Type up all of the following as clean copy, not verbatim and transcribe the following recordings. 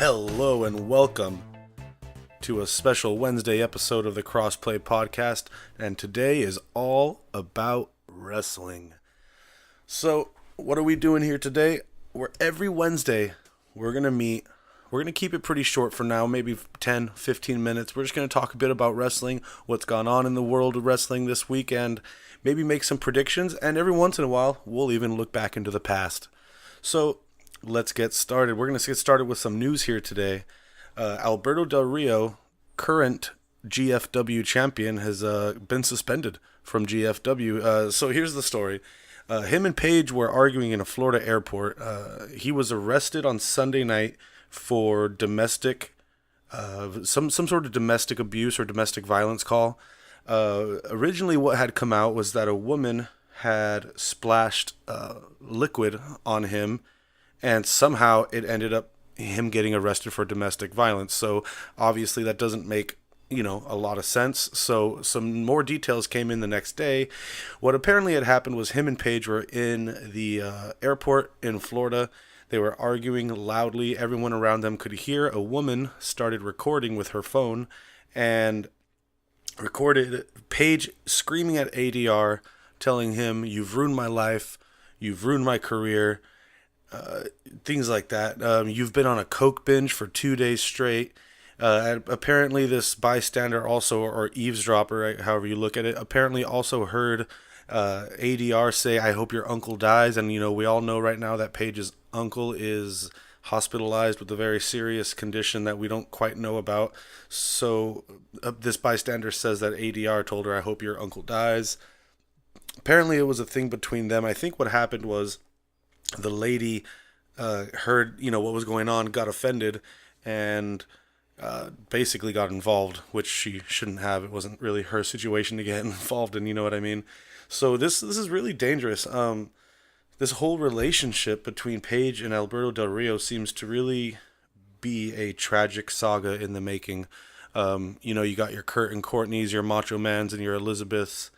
Hello and welcome to a special Wednesday episode of the Crossplay Podcast, and today is all about wrestling. So, what are we doing here today? Every Wednesday, we're going to meet. We're going to keep it pretty short for now, maybe 10, 15 minutes. We're just going to talk a bit about wrestling, what's gone on in the world of wrestling this week, and maybe make some predictions, and every once in a while, we'll even look back into the past. So, let's get started. We're going to get started with some news here today. Alberto Del Rio, current GFW champion, has been suspended from GFW. So here's the story. Him and Paige were arguing in a Florida airport. He was arrested on Sunday night for domestic, some sort of domestic abuse or domestic violence call. Originally what had come out was that a woman had splashed liquid on him, and somehow it ended up him getting arrested for domestic violence. So obviously that doesn't make, a lot of sense. So some more details came in the next day. What apparently had happened was him and Paige were in the airport in Florida. They were arguing loudly. Everyone around them could hear. A woman started recording with her phone and recorded Paige screaming at ADR, telling him, "You've ruined my life. You've ruined my career." Things like that. You've been on a coke binge for 2 days straight. Apparently this bystander also, or eavesdropper, right, however you look at it, apparently also heard ADR say, "I hope your uncle dies." And, we all know right now that Paige's uncle is hospitalized with a very serious condition that we don't quite know about. So this bystander says that ADR told her, "I hope your uncle dies." Apparently it was a thing between them. I think what happened was the lady heard, what was going on, got offended, and basically got involved, which she shouldn't have. It wasn't really her situation to get involved in, you know what I mean? So this is really dangerous. This whole relationship between Paige and Alberto Del Rio seems to really be a tragic saga in the making. You got your Kurt and Courtney's, your Macho Man's, and your Elizabeth's,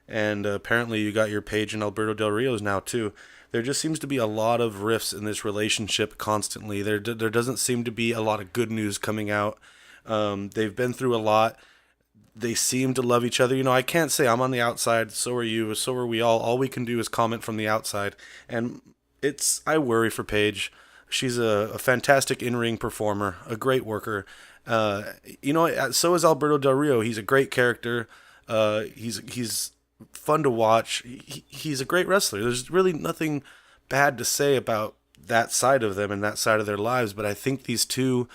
and apparently you got your Paige and Alberto Del Rio's now too. There just seems to be a lot of rifts in this relationship constantly. There doesn't seem to be a lot of good news coming out. They've been through a lot. They seem to love each other. I can't say I'm on the outside. So are you. So are we all. All we can do is comment from the outside. And I worry for Paige. She's a fantastic in-ring performer, a great worker. So is Alberto Del Rio. He's a great character. He's fun to watch. He's a great wrestler. There's really nothing bad to say about that side of them and that side of their lives, but I think these two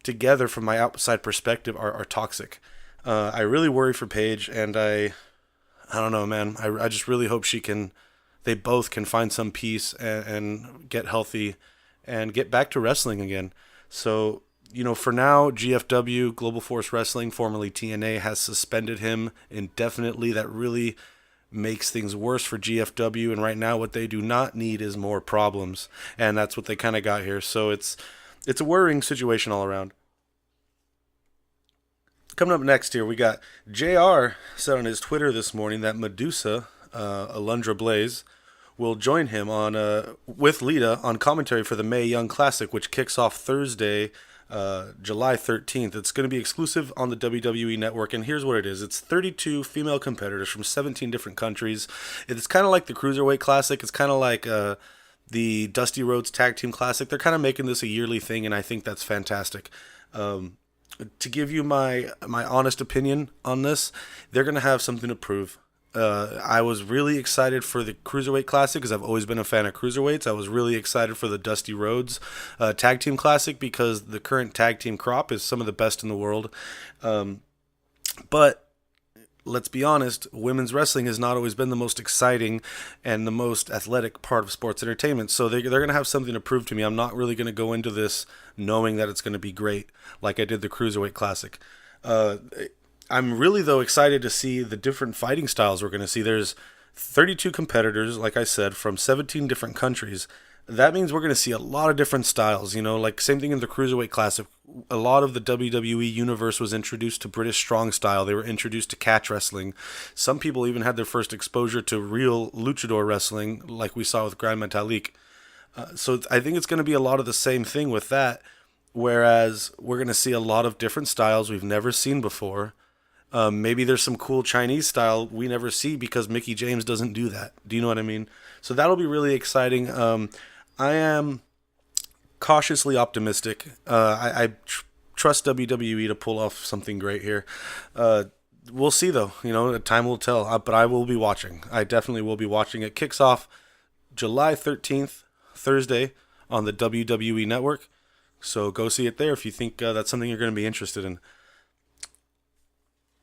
together, from my outside perspective, are toxic. I really worry for Paige, and I don't know, man. I just really hope they both can find some peace and get healthy and get back to wrestling again. So, for now, GFW, Global Force Wrestling, formerly TNA, has suspended him indefinitely. That really makes things worse for GFW, and right now what they do not need is more problems, and that's what they kind of got here. So it's a worrying situation all around. Coming up next here, we got JR said on his Twitter this morning that Medusa, Alundra Blaze, will join him with Lita on commentary for the Mae Young Classic, which kicks off Thursday, July 13th. It's going to be exclusive on the WWE Network, and here's what it is. It's 32 female competitors from 17 different countries. It's kind of like the Cruiserweight Classic. It's kind of like the Dusty Rhodes Tag Team Classic. They're kind of making this a yearly thing, and I think that's fantastic. To give you my honest opinion on this, they're going to have something to prove. I was really excited for the Cruiserweight Classic because I've always been a fan of Cruiserweights. I was really excited for the Dusty Rhodes Tag Team Classic because the current tag team crop is some of the best in the world. But let's be honest, women's wrestling has not always been the most exciting and the most athletic part of sports entertainment. So they're going to have something to prove to me. I'm not really going to go into this knowing that it's going to be great like I did the Cruiserweight Classic. I'm really, though, excited to see the different fighting styles we're going to see. There's 32 competitors, like I said, from 17 different countries. That means we're going to see a lot of different styles, like same thing in the Cruiserweight Classic. A lot of the WWE universe was introduced to British strong style. They were introduced to catch wrestling. Some people even had their first exposure to real luchador wrestling, like we saw with Grand Metalik. So I think it's going to be a lot of the same thing with that. whereas we're going to see a lot of different styles we've never seen before. Maybe there's some cool Chinese style we never see because Mickie James doesn't do that. Do you know what I mean? So that'll be really exciting. I am cautiously optimistic. I trust WWE to pull off something great here. We'll see, though. Time will tell. But I will be watching. I definitely will be watching. It kicks off July 13th, Thursday, on the WWE Network. So go see it there if you think that's something you're going to be interested in.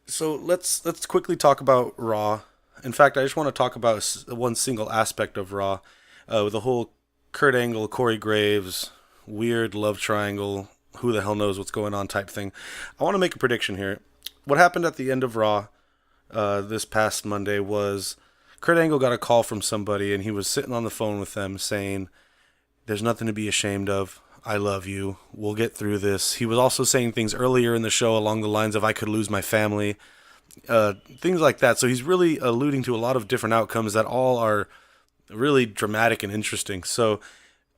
So let's quickly talk about Raw. In fact, I just want to talk about one single aspect of Raw, with the whole Kurt Angle, Corey Graves, weird love triangle, who the hell knows what's going on type thing. I want to make a prediction here. What happened at the end of Raw this past Monday was Kurt Angle got a call from somebody, and he was sitting on the phone with them saying, "There's nothing to be ashamed of. I love you. We'll get through this." He was also saying things earlier in the show along the lines of, "I could lose my family," things like that. So he's really alluding to a lot of different outcomes that all are really dramatic and interesting. So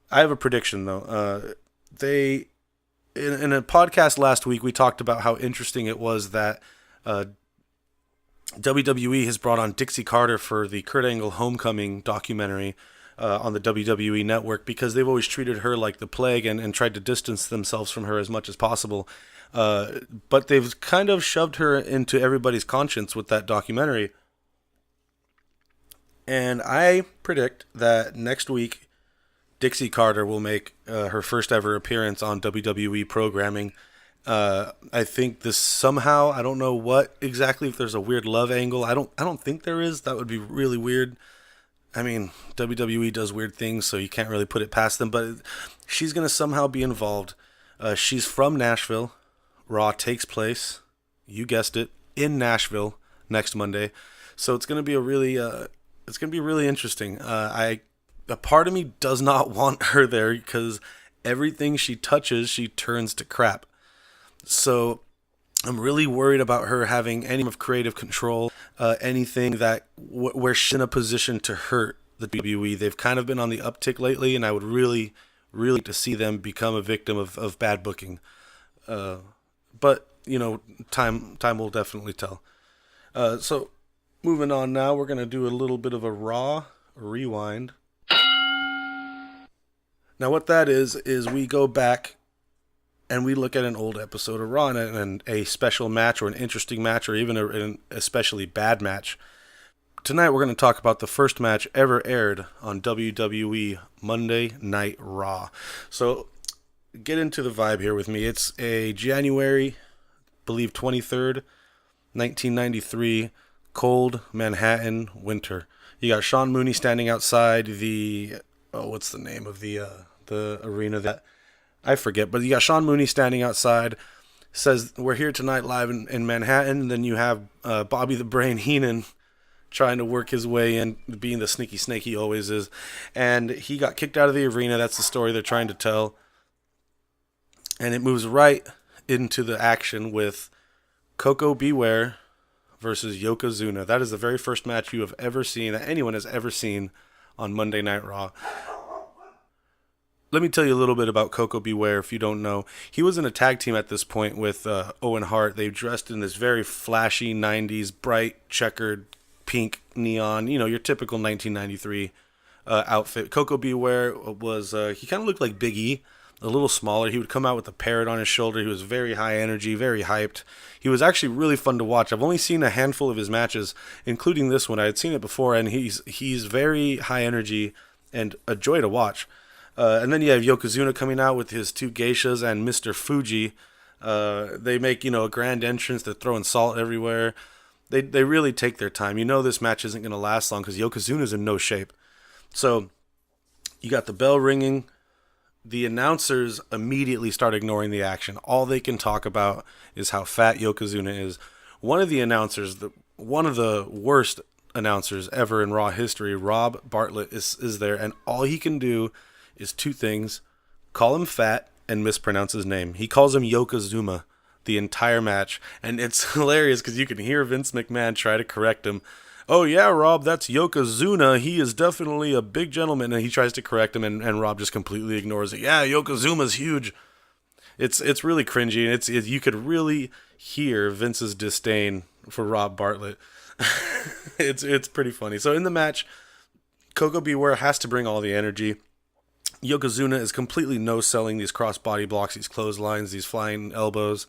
I have a prediction, though. In a podcast last week, we talked about how interesting it was that WWE has brought on Dixie Carter for the Kurt Angle Homecoming documentary on the WWE Network, because they've always treated her like the plague and tried to distance themselves from her as much as possible. But they've kind of shoved her into everybody's conscience with that documentary. And I predict that next week, Dixie Carter will make her first ever appearance on WWE programming. I think this somehow, I don't know what exactly, if there's a weird love angle. I don't think there is. That would be really weird. I mean, WWE does weird things, so you can't really put it past them, but she's going to somehow be involved. She's from Nashville. Raw takes place, you guessed it, in Nashville next Monday. So it's going to be really interesting. A part of me does not want her there because everything she touches, she turns to crap. So I'm really worried about her having any of creative control, anything that where she's in a position to hurt the WWE. They've kind of been on the uptick lately, and I would really like to see them become a victim of bad booking. But time will definitely tell. So moving on now, we're gonna do a little bit of a Raw rewind. Now what that is we go back and we look at an old episode of Raw and a special match or an interesting match or even an especially bad match. Tonight we're going to talk about the first match ever aired on WWE Monday Night Raw. So get into the vibe here with me. It's a January, I believe 23rd, 1993, cold Manhattan winter. You got Sean Mooney standing outside the, what's the name of the arena that I forget, but you got Sean Mooney standing outside, says, "We're here tonight live in Manhattan." And then you have Bobby the Brain Heenan trying to work his way in, being the sneaky snake he always is. And he got kicked out of the arena. That's the story they're trying to tell. And it moves right into the action with Koko Beware versus Yokozuna. That is the very first match you have ever seen, that anyone has ever seen on Monday Night Raw. Let me tell you a little bit about Koko Beware if you don't know. He was in a tag team at this point with Owen Hart. They dressed in this very flashy 90s, bright, checkered, pink, neon, your typical 1993 outfit. Koko Beware was, he kind of looked like Big E, a little smaller. He would come out with a parrot on his shoulder. He was very high energy, very hyped. He was actually really fun to watch. I've only seen a handful of his matches, including this one. I had seen it before, and he's very high energy and a joy to watch. And then you have Yokozuna coming out with his two geishas and Mr. Fuji. They make, a grand entrance. They're throwing salt everywhere. They really take their time. This match isn't going to last long because Yokozuna's in no shape. So you got the bell ringing. The announcers immediately start ignoring the action. All they can talk about is how fat Yokozuna is. One of the announcers, one of the worst announcers ever in Raw history, Rob Bartlett, is there, and all he can do is two things: call him fat and mispronounce his name. He calls him Yokozuna the entire match, and it's hilarious because you can hear Vince McMahon try to correct him. "Oh yeah, Rob, that's Yokozuna. He is definitely a big gentleman." And he tries to correct him, and Rob just completely ignores it. "Yeah, Yokozuna's huge." It's really cringy, and you could really hear Vince's disdain for Rob Bartlett. It's pretty funny. So in the match, Koko B. Ware has to bring all the energy. Yokozuna is completely no-selling these cross-body blocks, these clotheslines, these flying elbows.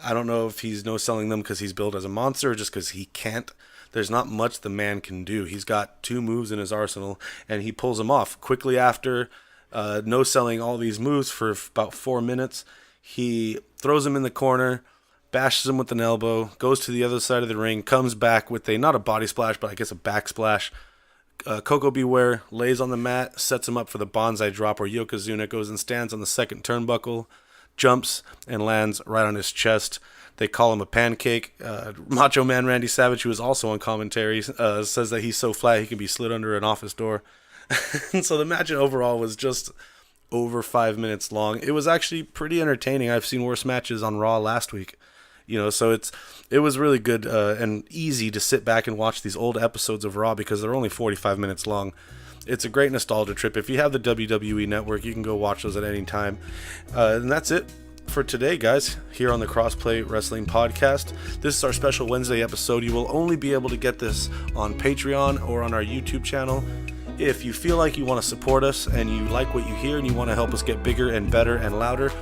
I don't know if he's no-selling them because he's built as a monster or just because he can't. There's not much the man can do. He's got 2 moves in his arsenal, and he pulls them off. Quickly after no-selling all these moves for about 4 minutes, he throws him in the corner, bashes him with an elbow, goes to the other side of the ring, comes back with not a body splash, but I guess a back splash. Koko B. Ware lays on the mat, sets him up for the bonsai drop, where Yokozuna goes and stands on the second turnbuckle, jumps, and lands right on his chest. They call him a pancake. Macho Man Randy Savage, who is also on commentary, says that he's so flat he can be slid under an office door. And so the match overall was just over 5 minutes long. It was actually pretty entertaining. I've seen worse matches on Raw last week. So it was really good and easy to sit back and watch these old episodes of Raw because they're only 45 minutes long. It's a great nostalgia trip. If you have the WWE Network, you can go watch those at any time. And that's it for today, guys, here on the Crossplay Wrestling Podcast. This is our special Wednesday episode. You will only be able to get this on Patreon or on our YouTube channel. If you feel like you want to support us and you like what you hear and you want to help us get bigger and better and louder,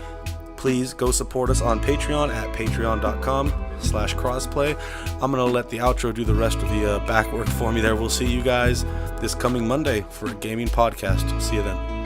please go support us on Patreon at patreon.com/crossplay. I'm going to let the outro do the rest of the back work for me there. We'll see you guys this coming Monday for a gaming podcast. See you then.